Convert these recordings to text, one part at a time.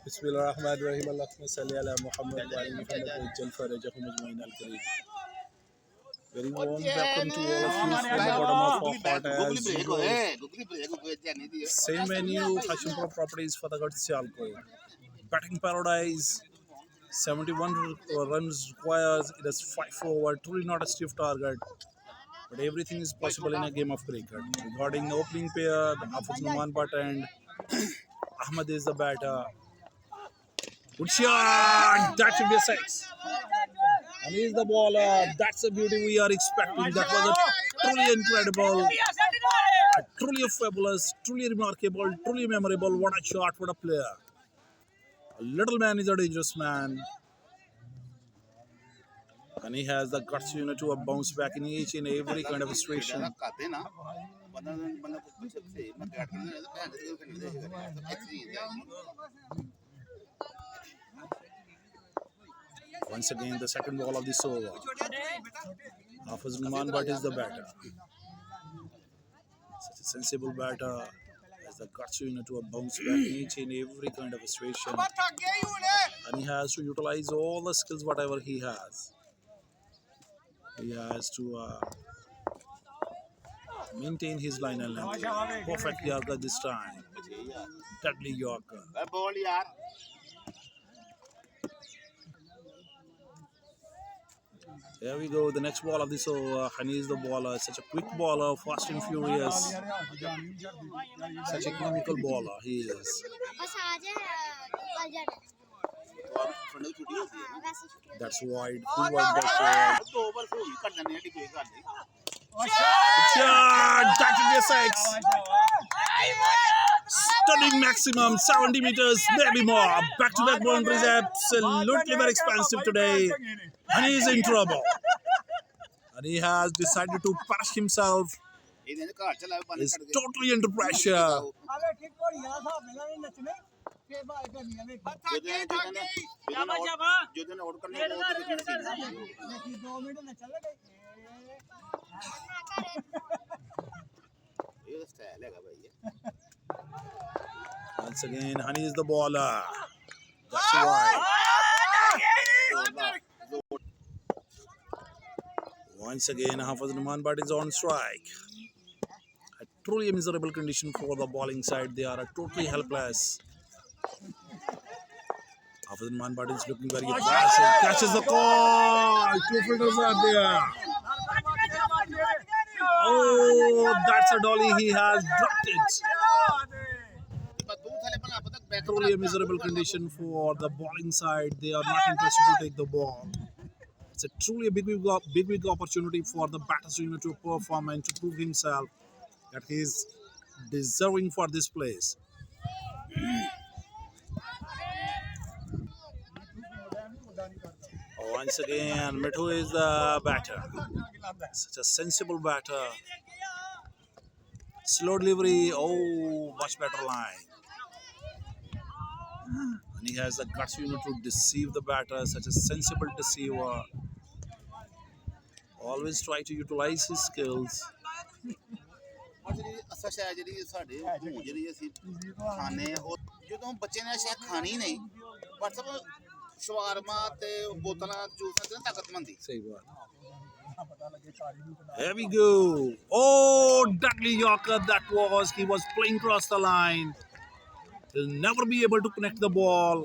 Bismillahirrahmanirrahim. Allahumma salli ala Muhammad wa ali Muhammad wa jal farajahum ajma'in al-kareem. Very warm welcome to all of you from the bottom of our heart as usual. Same menu, Hashimpur Properties, Fatehgarh Sialkot. Batting paradise, 71 runs requires. It has 5 over, truly not a stiff target. But everything is possible in a game of cricket. Regarding the opening pair, Hafiz Numan Butt and Ahmed is the batter. Good shot! That should be a 6. And he's the bowler. That's the beauty we are expecting. That was a truly incredible, truly fabulous, truly remarkable, truly memorable. What a shot, what a player. A little man is a dangerous man. And he has the guts, to bounce back in each and every kind of situation. Once again, the second ball of this over. Hafiz Numan Butt is the batter. Such a sensible batter. Has the guts, to bounce back in each and every kind of situation. And he has to utilize all the skills, whatever he has. He has to maintain his line and length. Perfect Yorker this time. Deadly Yorker. There we go. The next ball of this over. Hani is the bowler. Such a quick bowler, fast and furious. Such a clinical bowler he is. That's wide. Full wide ball. That should be a 6. Stunning maximum, 70 meters, maybe more. Back-to-back boundaries, absolutely very expensive today. And he is in trouble. And he has decided to punish himself. He's totally under pressure. Once again, Hani is the bowler. That's why. Once again, Hafiz Numan Butt is on strike. A truly miserable condition for the bowling side. They are totally helpless. Hafiz Numan Butt is looking very aggressive. Catches the call. 2 fingers are there. Oh, that's a dolly. He has dropped it. Truly a miserable condition for the bowling side. They are not interested to take the ball. It's a truly a big opportunity for the batters to perform and to prove himself that he is deserving for this place. Once again, Mithu is the batter. Such a sensible batter. Slow delivery. Oh, much better line. And he has the guts, to deceive the batter. Such a sensible deceiver. Always try to utilize his skills. Here we go. Oh, deadly Yorker that was. He was playing across the line. He'll never be able to connect the ball.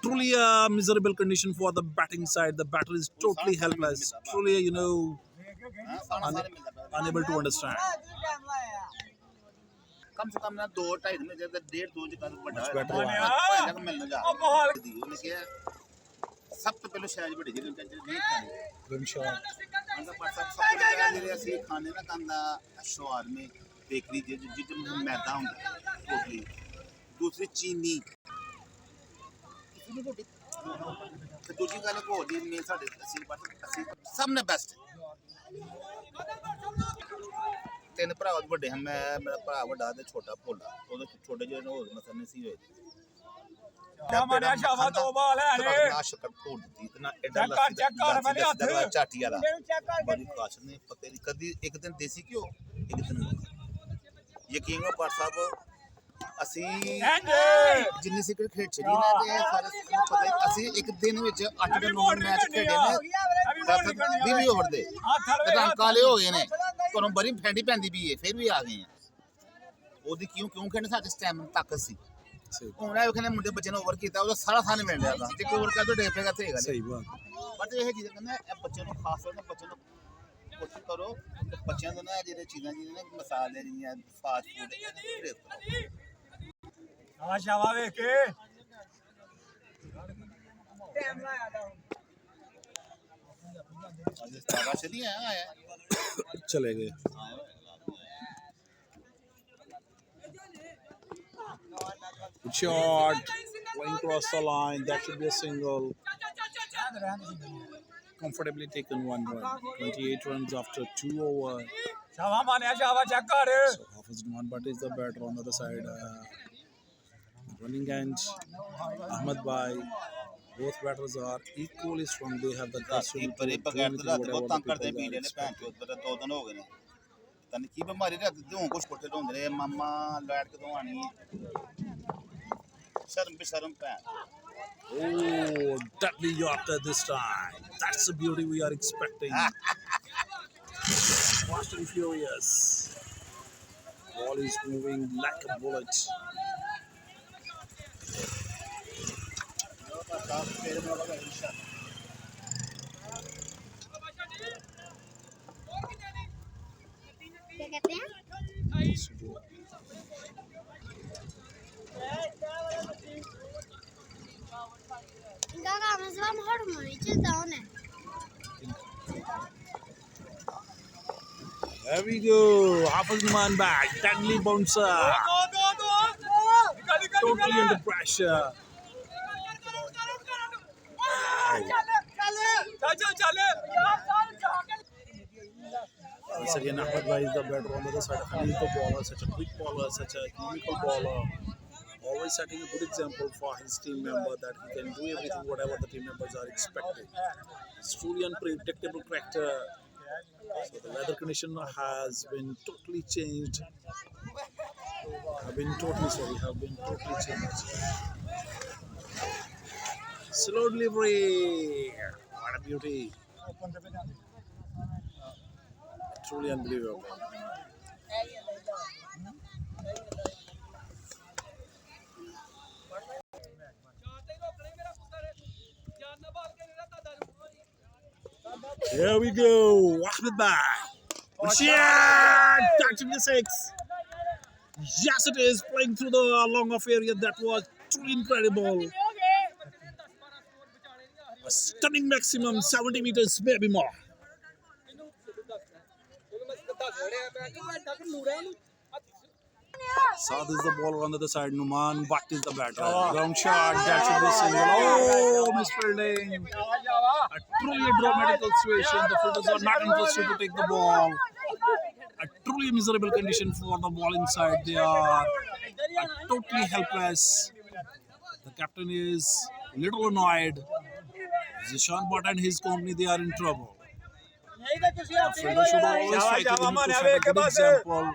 Truly a miserable condition for the batting side. The batter is totally helpless. Truly, unable to understand. Much better line. Good shot. दूसरी चीनी दूसरी गल एक होर main साढ़े सब ने best 3 भरा बड़े हैं मैं मेरा भरा बड़ा ते छोटा भोला छोटे जो होर मसल नहीं सी होए चाटी वाला बड़ी खास ने पते कदी एक दिन देसी घ्यो एक दिन यकीन करो भट्ट साहब ਅਸੀਂ ਜਿੰਨੀ ਸੀ ਕ੍ਰਿਕਟ ਖੇਡੀ ਨਾ ਤੇ ਸਾਰੇ ਨੂੰ ਪਤਾ ਹੀ ਅਸੀਂ ਇੱਕ ਦਿਨ ਵਿੱਚ 8 ਤੋਂ 9 ਮੈਚ ਖੇਡੇ ਨੇ 20 ਓਵਰ ਦੇ ਤੇ ਰੰਗ ਕਾਲੇ ਹੋ ਗਏ ਨੇ ਘਰੋਂ ਬੜੀ ਫੈਂਡੀ ਪੈਂਦੀ ਵੀ ਹੈ ਫਿਰ ਵੀ ਆ ਗਏ ਆ ਉਹਦੀ ਕਿਉਂ ਖੇਡਣ ਸਾਡੇ ਸਟੈਮਿਨਾ ਤਾਕਤ ਸੀ ਹੁਣ ਇਹ ਕਹਿੰਦੇ ਮੁੰਡੇ ਬੱਚੇ ਨੇ ਓਵਰ ਕੀਤਾ ਉਹਦਾ ਸਾਰਾ ਥਾਂ ਮਿਲ ਰਿਹਾ ਤਾਂ ਤੇ ਓਵਰ ਕਰ ਦੋ ਡੇ ਪਏਗਾ ਤੇ ਹੈਗਾ ਸਹੀ ਬਾਤ ਬਟ ਇਹ ਚੀਜ਼ ਕਹਿੰਦਾ ਇਹ ਬੱਚੇ ਨੂੰ ਖਾਸ ਤੌਰ ਤੇ ਬੱਚੇ ਨੂੰ ਕੋਸ਼ਿਸ਼ ਕਰੋ ਤੇ ਬੱਚਿਆਂ ਨੂੰ ਨਾ ਜਿਹੜੇ ਚੀਜ਼ਾਂ ਜਿਹੜੀਆਂ ਨੇ ਮਸਾਲੇ ਜਿਹੀਆਂ ਫਾਸਟ ਫੂਡ ਪਰਹੇਜ਼ ਕਰੋ शाबाश ਵੇਖ ਕੇ ਅੱਜ ਸਾਰਾ ਸ਼ਦੀ ਆਇਆ चले गए good shot going across the line that should be a single comfortably taken 1 run 28 runs after 2 overs ਸ਼ਾਬਾਸ਼ ਮਾਨਿਆ ਸ਼ਾਬਾਸ਼ ਚੈੱਕ ਕਰ so Hafiz Numan Bhatt is the batter on the other side running end Ahmed Bhai both batters are equally strong they have the guts to ਪਰ ਇਹ ਬਗੈਰ ਤੋਂ ਰਾਤ ਬਹੁਤ ਤੰਗ ਕਰਦੇ ਪੀਂਦੇ ਨੇ ਭੈਣ ਚੋਦ ਬੜਾ 2 ਦਿਨ ਹੋ ਗਏ ਨੇ ਤਨ ਕੀ ਬਿਮਾਰੀ ਰਾਤ ਦਿਉ ਕੁਛ ਕੋਟੇ ਢੋਂਦੇ ਨੇ ਮਾਮਾ ਲੈਟ ਕਦੋਂ ਆਣੀ ਸ਼ਰਮ ਭੈਣ oh deadly Yorker this time that's the beauty we are expecting fast and furious ball is moving like a bullet क्या कहते हैं इनका काम है सब हार्मोनी चलता होने there we go Hafiz Numan back deadly bouncer totally under pressure once again Ahmed Bhai is the batter on the other side Khalil the bowler such a quick bowler such a clinical bowler always setting a good example for his team member that he can do everything whatever the team members are expecting it's truly unpredictable character so the weather condition has been totally changed have been totally changed slow delivery what a beauty truly unbelievable here we go Ahmed Bhai shot touch of the 6 yes it is playing through the long off area that was truly incredible a stunning maximum 70 meters maybe more Saad is the bowler on the other side. Numan Bhatt is the batter. Ground shot. That should be single. Oh, misfielding. A truly dramatical situation. The fielders are not interested to take the ball. A truly miserable condition for the bowling side. They are totally helpless. The captain is a little annoyed. Zishan Bhatt and his company, they are in trouble. The fielder should always try to set a good example.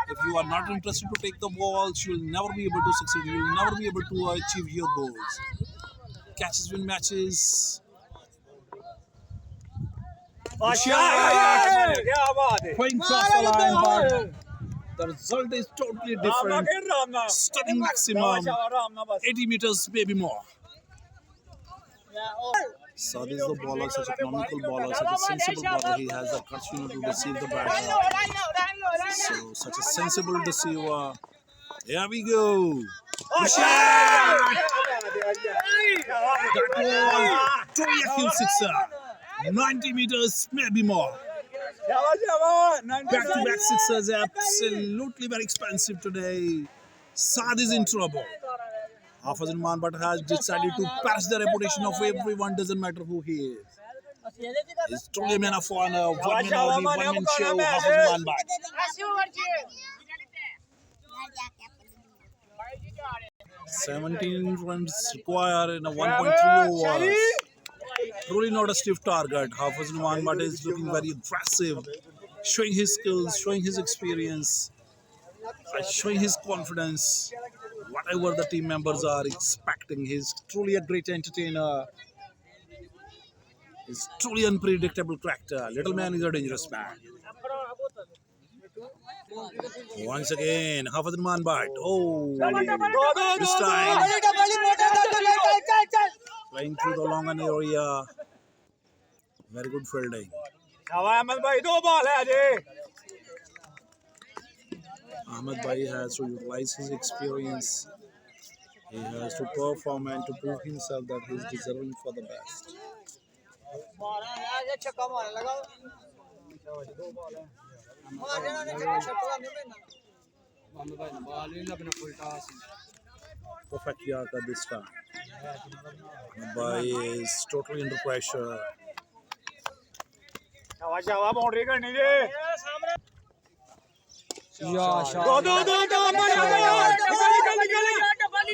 If you are not interested to take the balls, you will never be able to succeed. You will never be able to achieve your goals. Catches win matches. Going across the line, but the result is totally different. Stunning maximum, 80 meters, maybe more. Saad is the bowler, such a economical bowler, such a sensible bowler. He has the guts to receive the batter. So, such a sensible receiver. Here we go. Shot! That was truly a huge sixer. 90 meters, maybe more. Back-to-back sixers, absolutely very expensive today. Saad is in trouble. Hafiz Numan Bhatt has decided to patch the reputation of everyone, doesn't matter who he is. He's truly a man of honor, one man only, one man show, Hafiz Numan Bhatt. 17 runs required in a 1.3 overs. Truly not a stiff target. Hafiz Numan Bhatt is looking very aggressive, showing his skills, showing his experience. showing his confidence. Whatever the team members are expecting, he's truly a great entertainer. He's truly unpredictable character. Little man is a dangerous man. Once again, Hafez Numan Bhatt. Oh, this time playing through the long area. Very good fielding. शाबाश अहमद भाई 2 ball है Ajay Ahmed Bhai has to utilize his experience. He has to perform and to prove himself that he is deserving for the best. Perfect Yorker this time. Ahmed Bhai is totally under pressure. शाबाश शाबाश boundary करनी जी या दो दो दो दो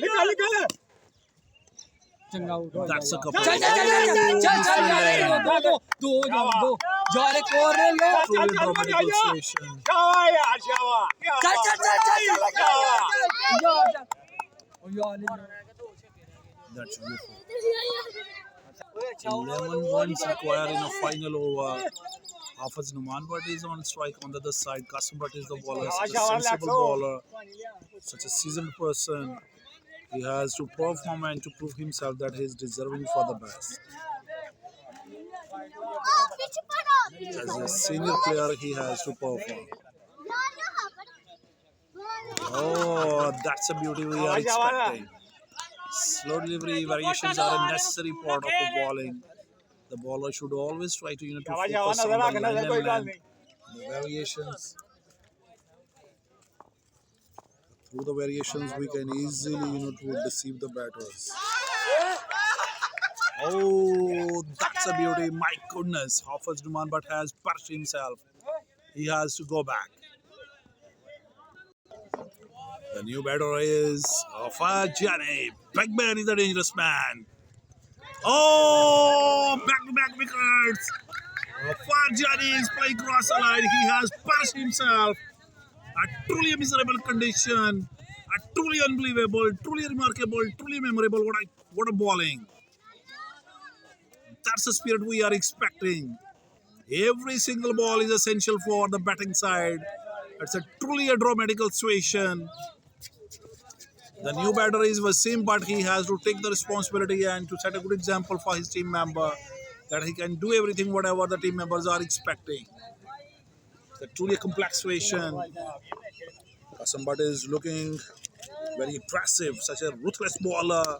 निकल चंगा उठ That's a couple. चल दो जा रे कोर लो Truly dramatical situation. शाबाश यार शाबाश ओ यार That's beautiful. 11 runs required in a final over. Hafez Numan Bhatt is on strike on the other side. Qasim Bhatt is the bowler, such a sensible bowler, such a seasoned person. He has to perform and to prove himself that he is deserving for the best. As a senior player, he has to perform. Oh, that's a beauty we are expecting. Slow delivery variations are a necessary part of the bowling. The bowler should always try to focus on the line and length, the variations. Through the variations, we can easily to deceive the batters. Oh, that's a beauty! My goodness, Hafez Numan Bhatt has perched himself. He has to go back. The new batter is Fajani. Big man is a dangerous man. Oh, back-to-back wickets. Fajani is playing cross the line. He has perched himself. A truly miserable condition. A truly unbelievable, truly remarkable, truly memorable. What a bowling. That's the spirit we are expecting. Every single ball is essential for the batting side. It's a truly a dramatical situation. The new batter is Wasim, but he has to take the responsibility and to set a good example for his team member that he can do everything whatever the team members are expecting. It's a truly a complex situation. Qasim Bhatt is looking very impressive, such a ruthless bowler.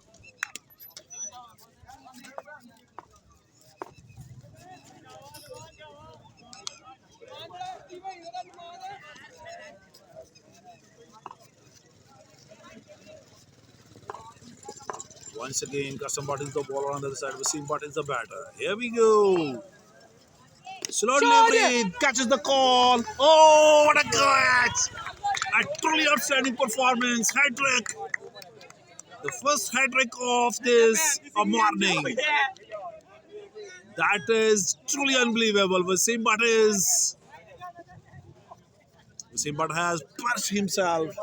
Once again, Qasim Bhatt is the bowler on the other side. Wasim Bhatt is the batter. Here we go. Slow delivery, catches the call. Oh, what a catch! A truly outstanding performance. Hat-trick. The first hat-trick of this morning. That is truly unbelievable. Wasim Bhatt has perched himself.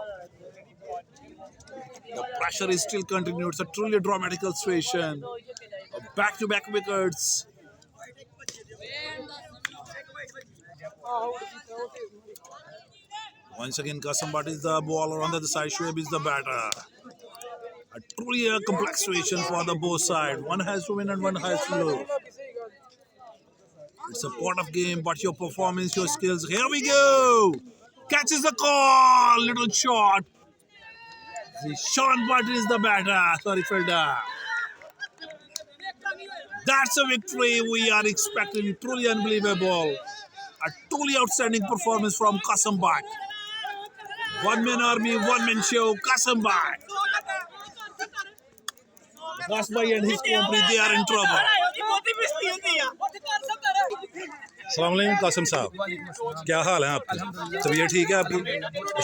The pressure is still continued. It's a truly dramatical situation. Back-to-back wickets. Once again, Qasim Bhatt is the bowler on the other side. Shoaib is the batter. A truly a complex situation for the both sides. One has to win and one has to lose. It's a part of game, but your performance, your skills. Here we go. Catches the call. Little shot. Sean Butt is the batter. Sorry, fielder. That's a victory we are expecting. Truly unbelievable. A truly outstanding performance from Qasim Bhatt. One man army, one man show. Qasim Bhatt. Gasbhai and his company, they are in trouble. अस्सलाम वालेकुम कासिम साहब, क्या हाल है आपकी? तबीयत ठीक है आपकी?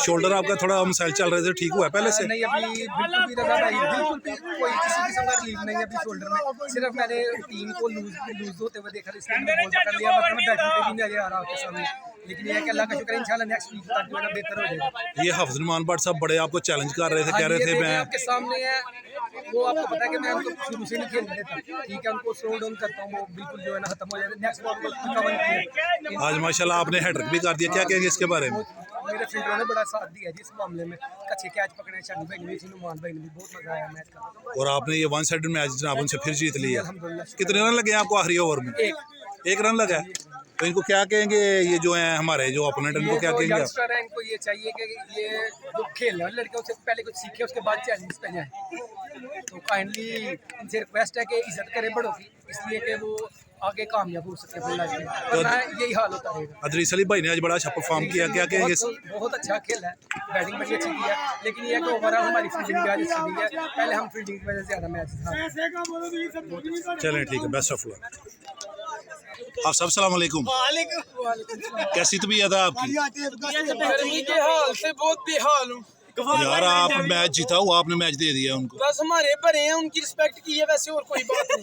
शोल्डर आपका थोड़ा मसाइल चल रहे थे, ठीक हुआ है पहले से? नहीं, अभी बिल्कुल भी रजा भाई, बिल्कुल भी कोई किसी किस्म का तकलीफ नहीं है अभी शोल्डर में। सिर्फ मैंने टीम को लूज होते हुए देखा, इसलिए मैंने बॉल पकड़ लिया, वरना मैं बैटिंग पे भी नहीं आ रहा आपके सामने। लेकिन ये है कि अल्लाह का शुक्र है इंशाल्लाह नेक्स्ट वीक तक जो है ना बेहतर हो जाएगा। ये हफ्ज़ नुमान भट्ट साहब बड़े आपको चैलेंज कर रहे थे, कह रहे थे ये मैं आपके सामने है, वो आपको पता है कि मैं उनको शुरू से नहीं खेलने देता, ठीक है, उनको स्लो डाउन करता हूँ, वो बिल्कुल जो है ना खत्म हो जाए, नेक्स्ट बॉल को कवर किया। आज माशाल्लाह आपने हैट्रिक भी कर दिया, क्या कहेंगे इसके बारे में? मेरे फील्डरों ने बड़ा साथ दिया जी इस मामले में, अच्छे कैच पकड़े, शानी भाई ने भी, नुमान भाई ने भी, बहुत मजा आया मैच का। और आपने ये वन साइडेड मैच जनाब उनसे फिर जीत लिया। अल्हम्दुलिल्लाह। कितने रन लगे आपको आखिरी ओवर में? एक रन लगा है। तो इनको क्या कहेंगे, ये जो है हमारे जो ओपोनेंट, इनको क्या कहेंगे आप? यंगस्टर है, इनको ये चाहिए कि ये जो खेलने वाले लड़के उससे पहले कुछ सीखे, उसके बाद चैलेंज पे जाए। तो काइंडली इनसे रिक्वेस्ट है कि इज्जत करें बड़ों की, इसलिए कि वो आगे कामयाब हो सके अपनी लाइफ में, वरना यही हाल होता रहेगा। अदरीस अली भाई ने आज बड़ा अच्छा परफॉर्म किया, क्या कहेंगे? बहुत अच्छा खेला है, बैटिंग बड़ी अच्छी की है, लेकिन ये है कि ओवरऑल हमारी फील्डिंग भी आज अच्छी नहीं है, पहले हम फील्डिंग की वजह से ज़्यादा मैच। चलें ठीक है, बेस्ट ऑफ लक। आप सब सलाम अलैकुम। कैसी तबीयत है आपकी? गर्मी के हाल से बहुत बेहाल हूँ यार आप मैच जीता हुआ, आपने मैच दे दिया उनको। बस हमारे भरे हैं, उनकी रिस्पेक्ट की है, वैसे और कोई बात नहीं।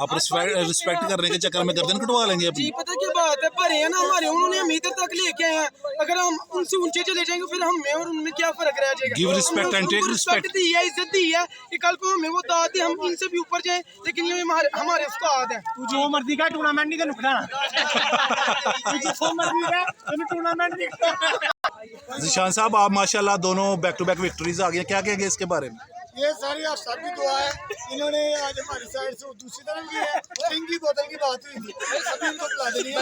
आप रिस्पेक्ट करने के चक्कर में गर्दन कटवा लेंगे अपनी? जी पता क्या बात है, भरे हैं ना हमारे, उन्होंने हम इधर तक लेके आए हैं, अगर हम उनसे ऊंचे चले जाएंगे फिर हमें और उनमें क्या फर्क रह जाएगा। Give respect and take respect. दी है, इज्जत दी है कि कल को हमें वो दाद दे, हम इनसे भी ऊपर जाए, लेकिन ये हमारे उस्ताद है। तू जो मर्जी का टूर्नामेंट नहीं नुकसान जो मर्जी का टूर्नामेंट नहीं। जिशान साहब आप माशाल्लाह दोनों बैक टू बैक विक्ट्रीज आ गई, क्या कहेंगे इसके बारे में? ये सारी आप सबकी दुआ है, इन्होंने आज हमारी साइड से दूसरी तरफ की है, सिंह की बोतल की बात हुई थी, सभी इनको पिला देनी है।